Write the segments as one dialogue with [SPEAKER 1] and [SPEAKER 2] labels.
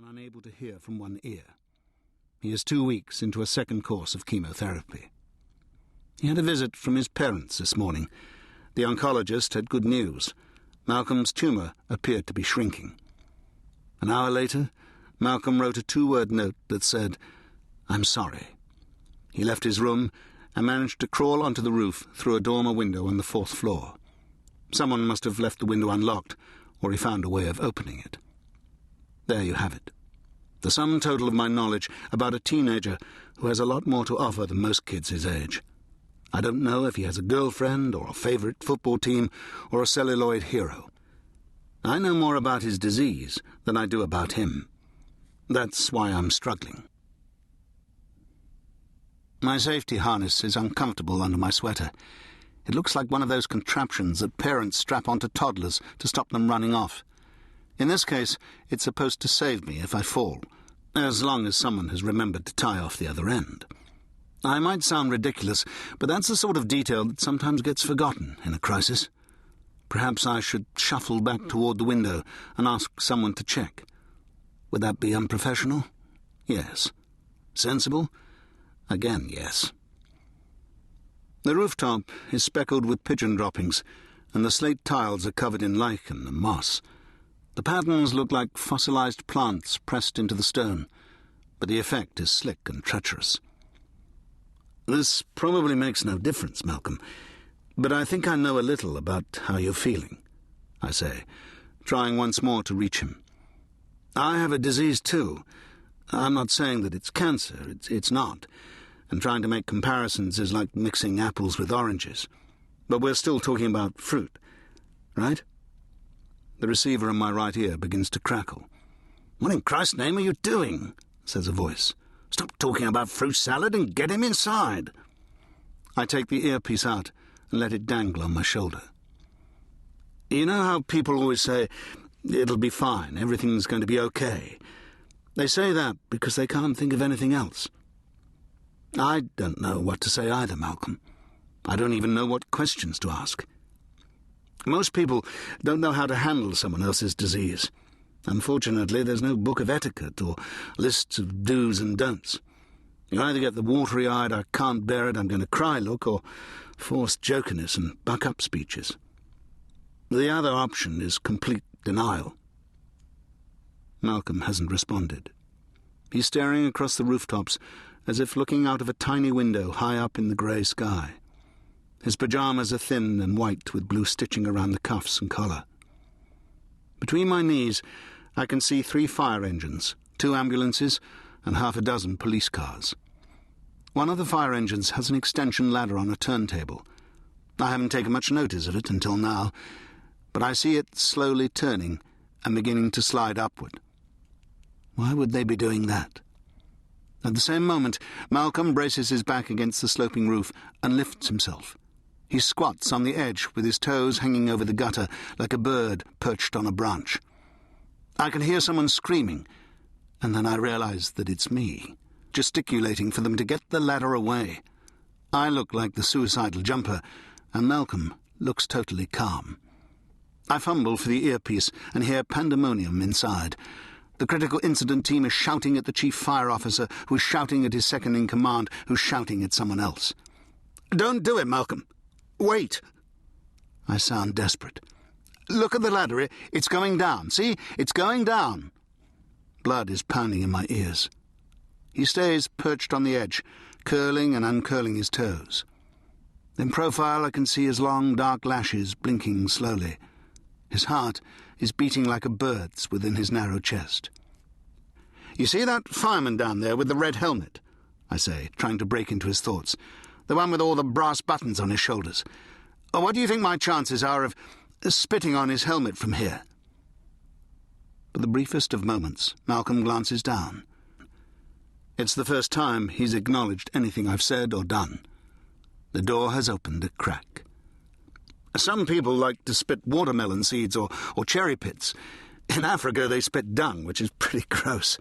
[SPEAKER 1] unable to hear from one ear. He is 2 weeks into a second course of chemotherapy. He had a visit from his parents this morning. The oncologist had good news. Malcolm's tumour appeared to be shrinking. An hour later, Malcolm wrote a 2-word note that said, "I'm sorry." He left his room and managed to crawl onto the roof through a dormer window on the 4th floor. Someone must have left the window unlocked, or he found a way of opening it. There you have it. The sum total of my knowledge about a teenager who has a lot more to offer than most kids his age. I don't know if he has a girlfriend or a favourite football team or a celluloid hero. I know more about his disease than I do about him. That's why I'm struggling. My safety harness is uncomfortable under my sweater. It looks like one of those contraptions that parents strap onto toddlers to stop them running off. In this case, it's supposed to save me if I fall, as long as someone has remembered to tie off the other end. I might sound ridiculous, but that's the sort of detail that sometimes gets forgotten in a crisis. Perhaps I should shuffle back toward the window and ask someone to check. Would that be unprofessional? Yes. Sensible? Again, yes. The rooftop is speckled with pigeon droppings, and the slate tiles are covered in lichen and moss. The patterns look like fossilized plants pressed into the stone, but the effect is slick and treacherous. This probably makes no difference, Malcolm, but I think I know a little about how you're feeling, I say, trying once more to reach him. I have a disease too. I'm not saying that it's cancer, it's not, and trying to make comparisons is like mixing apples with oranges. But we're still talking about fruit, right? The receiver in my right ear begins to crackle. "What in Christ's name are you doing?" says a voice. "Stop talking about fruit salad and get him inside." I take the earpiece out and let it dangle on my shoulder. You know how people always say, "It'll be fine, everything's going to be okay." They say that because they can't think of anything else. I don't know what to say either, Malcolm. I don't even know what questions to ask. Most people don't know how to handle someone else's disease. Unfortunately, there's no book of etiquette or lists of do's and don'ts. You either get the watery-eyed, "I can't bear it, I'm going to cry" look, or forced jokiness and buck-up speeches. The other option is complete denial. Malcolm hasn't responded. He's staring across the rooftops as if looking out of a tiny window high up in the grey sky. His pyjamas are thin and white with blue stitching around the cuffs and collar. Between my knees, I can see 3 fire engines, 2 ambulances, and half a dozen police cars. One of the fire engines has an extension ladder on a turntable. I haven't taken much notice of it until now, but I see it slowly turning and beginning to slide upward. Why would they be doing that? At the same moment, Malcolm braces his back against the sloping roof and lifts himself. He squats on the edge with his toes hanging over the gutter like a bird perched on a branch. I can hear someone screaming, and then I realize that it's me, gesticulating for them to get the ladder away. I look like the suicidal jumper, and Malcolm looks totally calm. I fumble for the earpiece and hear pandemonium inside. The critical incident team is shouting at the chief fire officer, who's shouting at his second-in-command, who's shouting at someone else. "Don't do it, Malcolm. Wait." I sound desperate. "Look at the ladder. It's going down. See? It's going down." Blood is pounding in my ears. He stays perched on the edge, curling and uncurling his toes. In profile, I can see his long, dark lashes blinking slowly. His heart is beating like a bird's within his narrow chest. "You see that fireman down there with the red helmet?" I say, trying to break into his thoughts. "The one with all the brass buttons on his shoulders. What do you think my chances are of spitting on his helmet from here?" For the briefest of moments, Malcolm glances down. It's the first time he's acknowledged anything I've said or done. The door has opened a crack. Some people like to spit watermelon seeds or cherry pits. In Africa, they spit dung, which is pretty gross.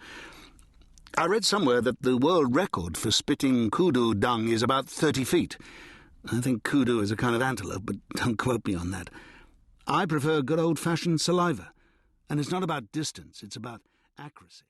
[SPEAKER 1] I read somewhere that the world record for spitting kudu dung is about 30 feet. I think kudu is a kind of antelope, but don't quote me on that. I prefer good old-fashioned saliva. And it's not about distance, it's about accuracy.